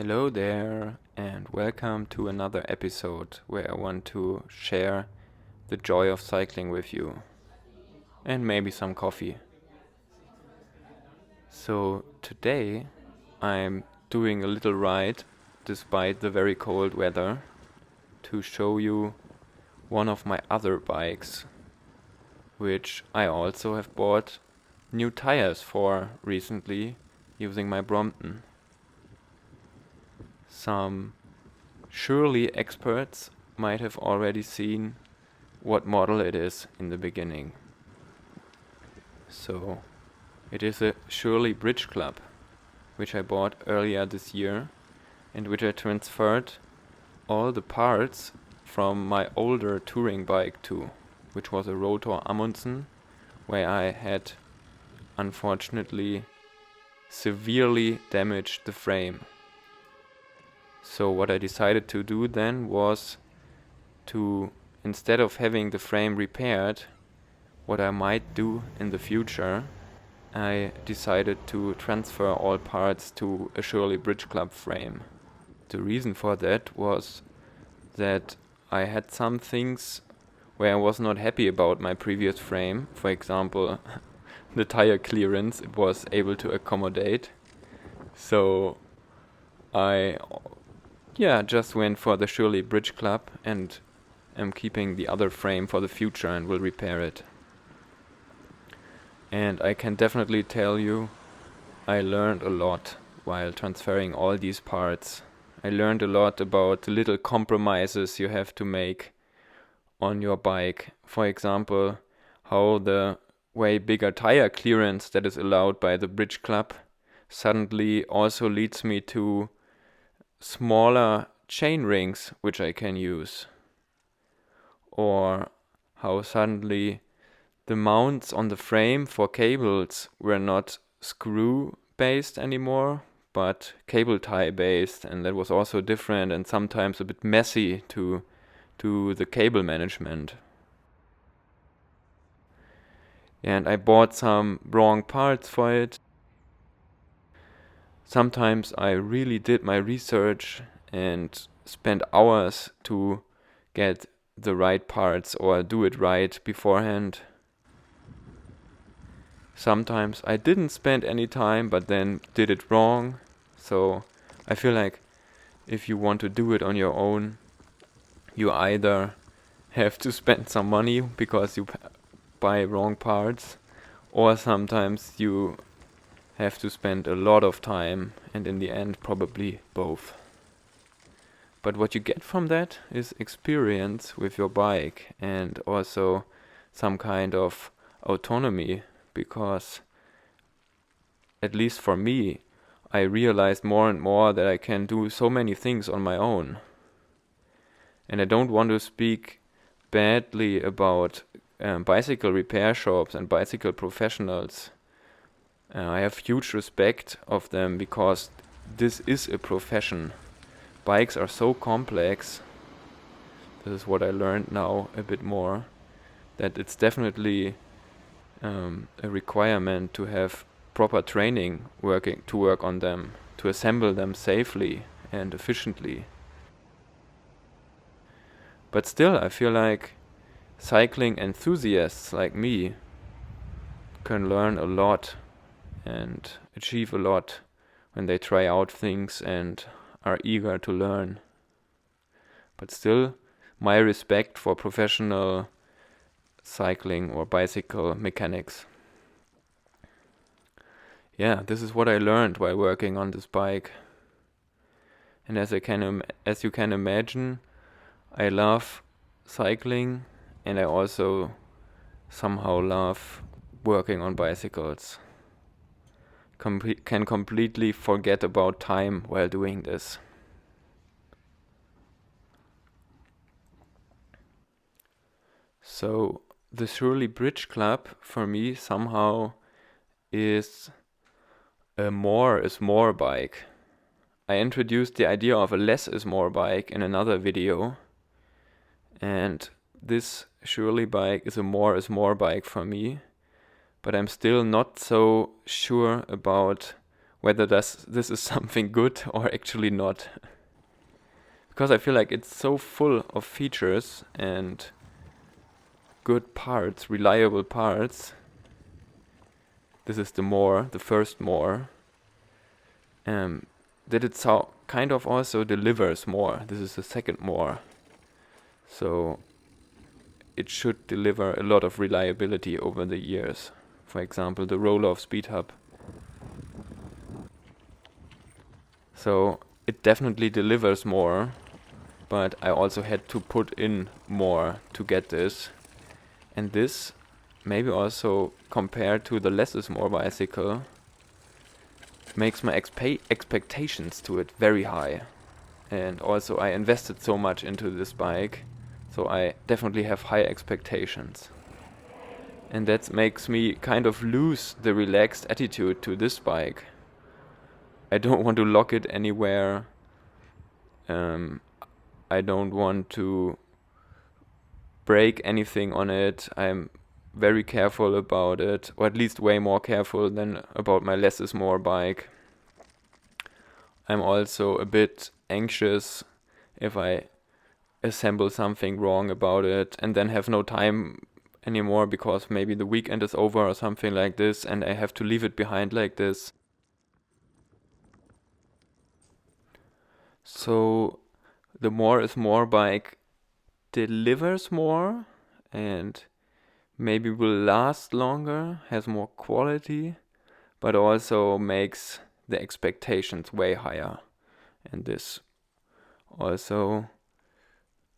Hello there, and welcome to another episode where I want to share the joy of cycling with you, and maybe some coffee. So today I'm doing a little ride despite the very cold weather to show you one of my other bikes, which I also have bought new tires for recently using my Brompton. Some surely experts might have already seen what model it is in the beginning. So it is a Surely Bridge Club, which I bought earlier this year and which I transferred all the parts from my older touring bike to, which was a Rotor Amundsen, where I had unfortunately severely damaged the frame. So what I decided to do then was to, instead of having the frame repaired, what I might do in the future, I decided to transfer all parts to a Surely Bridge Club frame. The reason for that was that I had some things where I was not happy about my previous frame. For example, the tire clearance it was able to accommodate. So I just went for the Surely Bridge Club and am keeping the other frame for the future and will repair it. And I can definitely tell you I learned a lot while transferring all these parts. I learned a lot about the little compromises you have to make on your bike. For example, how the way bigger tire clearance that is allowed by the Bridge Club suddenly also leads me to smaller chain rings which I can use. Or how suddenly the mounts on the frame for cables were not screw based anymore, but cable tie based, and that was also different and sometimes a bit messy to the cable management. And I bought some wrong parts for it. Sometimes I really did my research and spent hours to get the right parts or do it right beforehand. Sometimes I didn't spend any time but then did it wrong. So I feel like if you want to do it on your own, you either have to spend some money because you buy wrong parts, or sometimes you have to spend a lot of time, and in the end probably both. But what you get from that is experience with your bike and also some kind of autonomy, because at least for me, I realized more and more that I can do so many things on my own. And I don't want to speak badly about bicycle repair shops and bicycle professionals. I have huge respect of them because this is a profession. Bikes are so complex. This is what I learned now a bit more, that it's definitely a requirement to have proper training to work on them, to assemble them safely and efficiently. But still, I feel like cycling enthusiasts like me can learn a lot and achieve a lot when they try out things and are eager to learn. But still, my respect for professional cycling or bicycle mechanics. Yeah, this is what I learned while working on this bike. And as you can imagine, I love cycling and I also somehow love working on bicycles. Can completely forget about time while doing this. So the Surely Bridge Club for me somehow is a more is more bike. I introduced the idea of a less is more bike in another video, and this Surely bike is a more is more bike for me. But I'm still not so sure about whether this is something good or actually not. Because I feel like it's so full of features and good parts, reliable parts. This is the first more. That it kind of also delivers more. This is the second more. So it should deliver a lot of reliability over the years. For example, the Rohloff Speedhub. So it definitely delivers more, but I also had to put in more to get this. And this, maybe also compared to the less is more bicycle, makes my expectations to it very high. And also I invested so much into this bike, so I definitely have high expectations. And that makes me kind of lose the relaxed attitude to this bike. I don't want to lock it anywhere. I don't want to break anything on it. I'm very careful about it, or at least way more careful than about my less is more bike. I'm also a bit anxious if I assemble something wrong about it and then have no time anymore because maybe the weekend is over or something like this and I have to leave it behind like this. So the more is more bike delivers more and maybe will last longer, has more quality, but also makes the expectations way higher. And this also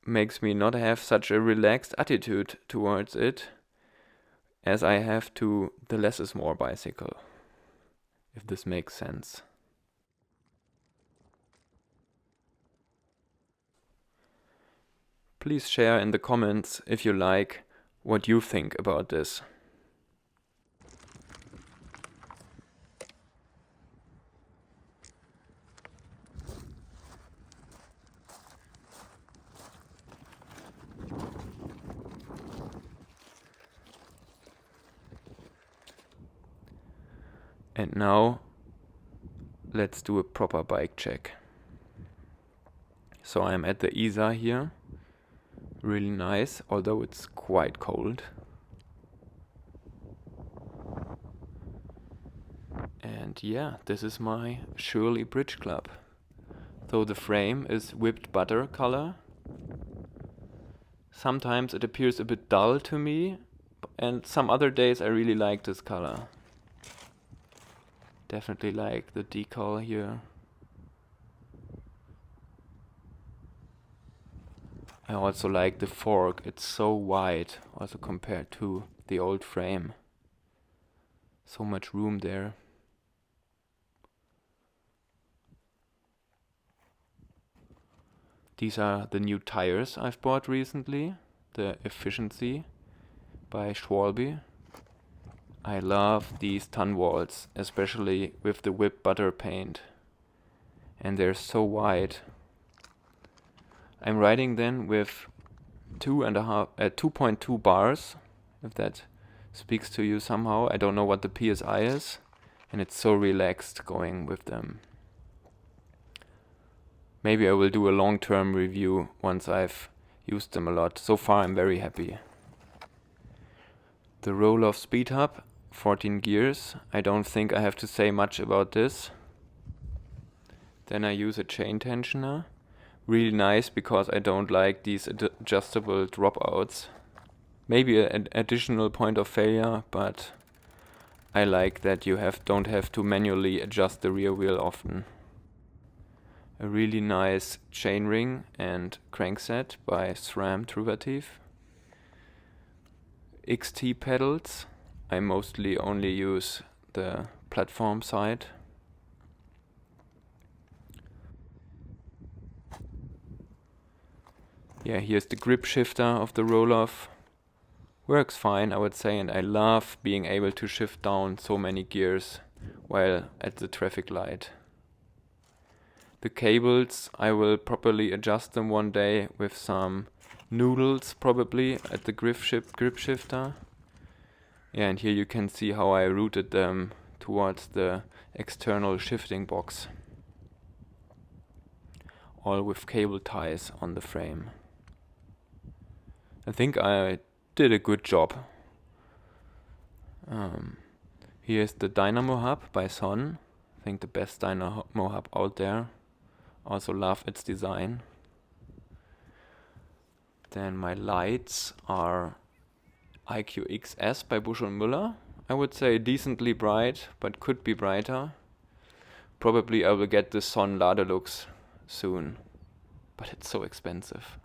makes me not have such a relaxed attitude towards it as I have to the less is more bicycle, if this makes sense. Please share in the comments if you like what you think about this. And now let's do a proper bike check. So I'm at the ISA here. Really nice, although it's quite cold. And yeah, this is my Shirley Bridge Club. So the frame is whipped butter color. Sometimes it appears a bit dull to me, and some other days I really like this color. Definitely like the decal here. I also like the fork, it's so wide, also compared to the old frame. So much room there. These are the new tires I've bought recently, the Efficiency by Schwalbe. I love these ton walls, especially with the whip butter paint. And they're so wide. I'm riding then with 2.2 bars, if that speaks to you somehow. I don't know what the PSI is, and it's so relaxed going with them. Maybe I will do a long-term review once I've used them a lot. So far I'm very happy. The Rohloff Speedhub, 14 gears. I don't think I have to say much about this. Then I use a chain tensioner. Really nice because I don't like these adjustable dropouts. Maybe an additional point of failure, but I like that you don't have to manually adjust the rear wheel often. A really nice chainring and crankset by SRAM Truvativ. XT pedals. I mostly only use the platform side. Yeah, here's the grip shifter of the Rohloff. Works fine, I would say, and I love being able to shift down so many gears while at the traffic light. The cables, I will properly adjust them one day with some noodles probably at the grip shifter. Yeah, and here you can see how I routed them towards the external shifting box, all with cable ties on the frame. I think I did a good job. Here's the Dynamo Hub by SON. I think the best Dynamo Hub out there. Also love its design. Then my lights are IQXS by Busch Müller. I would say decently bright, but could be brighter. Probably I will get the SON Ladelux soon, but it's so expensive.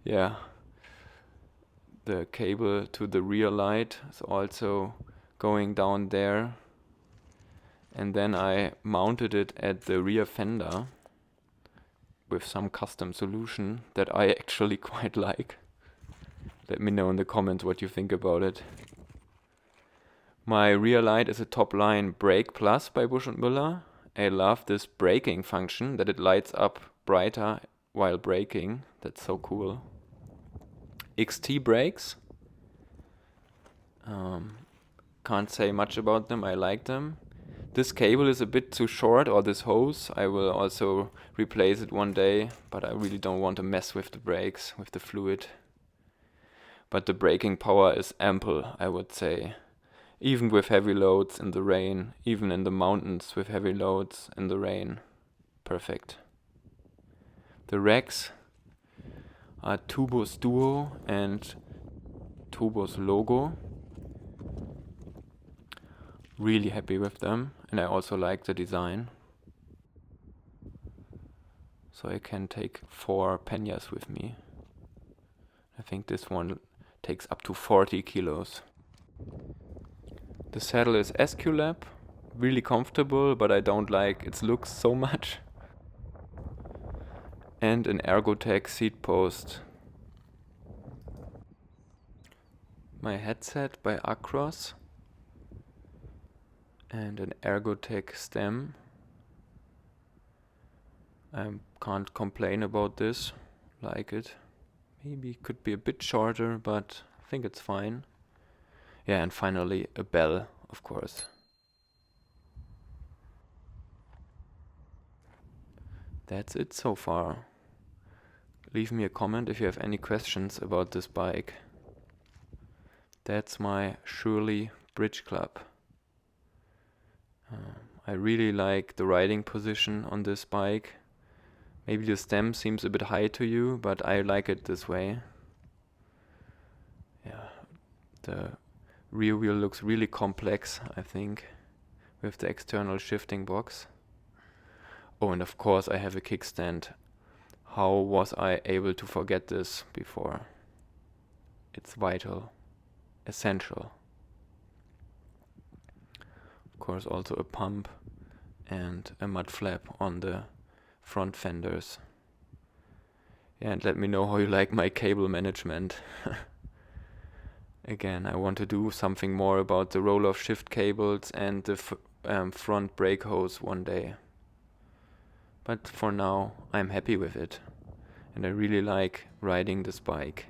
Yeah, the cable to the rear light is also going down there, and then I mounted it at the rear fender with some custom solution that I actually quite like. Let me know in the comments what you think about it. My rear light is a top line Brake Plus by Busch Müller. I love this braking function, that it lights up brighter while braking. That's so cool. XT brakes. Can't say much about them, I like them. This cable is a bit too short, or this hose. I will also replace it one day, but I really don't want to mess with the brakes, with the fluid. But the braking power is ample, I would say. Even with heavy loads in the rain, even in the mountains with heavy loads in the rain. Perfect. The racks are Tubus Duo and Tubus Logo. Really happy with them, and I also like the design. So I can take 4 panniers with me. I think this one takes up to 40 kilos. The saddle is SQlab, really comfortable, but I don't like its looks so much. And an Ergotec seat post. My headset by Acros. And an Ergotec stem. I can't complain about this, like it. Maybe it could be a bit shorter, but I think it's fine. Yeah, and finally a bell, of course. That's it so far. Leave me a comment if you have any questions about this bike. That's my Shirley Bridge Club. I really like the riding position on this bike. Maybe the stem seems a bit high to you, but I like it this way. Yeah, the rear wheel looks really complex, I think, with the external shifting box. Oh, and of course I have a kickstand. How was I able to forget this before? It's vital, essential. Of course also a pump and a mud flap on the front fenders. Yeah, and let me know how you like my cable management. Again, I want to do something more about the Rohloff shift cables and the front brake hose one day. But for now, I'm happy with it. And I really like riding this bike.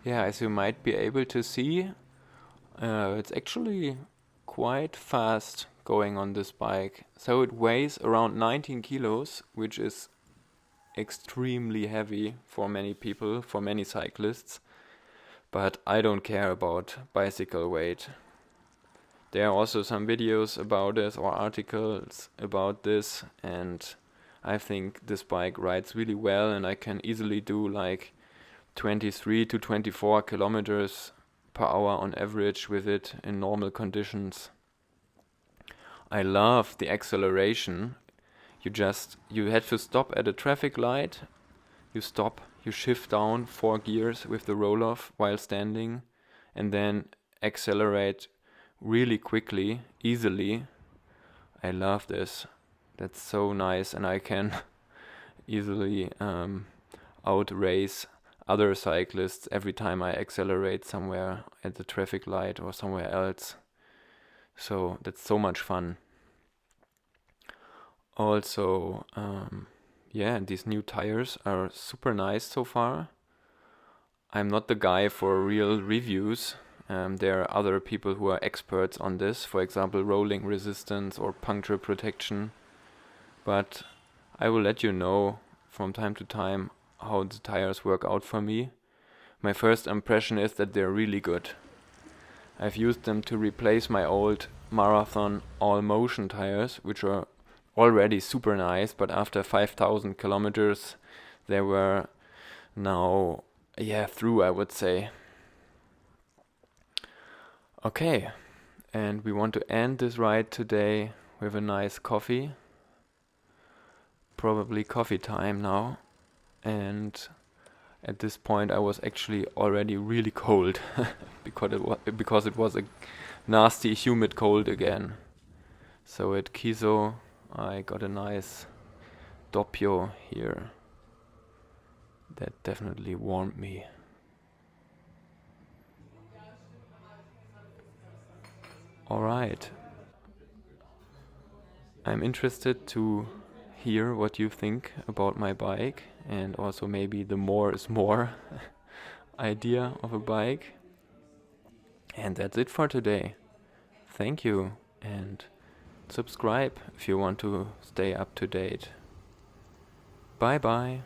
yeah, as you might be able to see, it's actually quite fast going on this bike. So it weighs around 19 kilos, which is extremely heavy for many people, for many cyclists. But I don't care about bicycle weight. There are also some videos about this or articles about this, and I think this bike rides really well, and I can easily do like 23 to 24 kilometers per hour on average with it in normal conditions. I love the acceleration. You have to stop at a traffic light, you stop, you shift down 4 gears with the roll-off while standing, and then accelerate really quickly, easily. I love this. That's so nice, and I can easily outrace other cyclists every time I accelerate somewhere at the traffic light or somewhere else. So that's so much fun. Also, these new tires are super nice so far. I'm not the guy for real reviews. There are other people who are experts on this, for example, rolling resistance or puncture protection. But I will let you know from time to time how the tires work out for me. My first impression is that they're really good. I've used them to replace my old Marathon all-motion tires, which are already super nice, but after 5,000 kilometers, they were now, through, I would say. Okay, and we want to end this ride today with a nice coffee. Probably coffee time now. And at this point I was actually already really cold because it was a nasty humid cold again. So at Kiso I got a nice doppio here. That definitely warmed me. Alright. I'm interested to hear what you think about my bike, and also maybe the more is more idea of a bike. And that's it for today. Thank you, and subscribe if you want to stay up to date. Bye bye.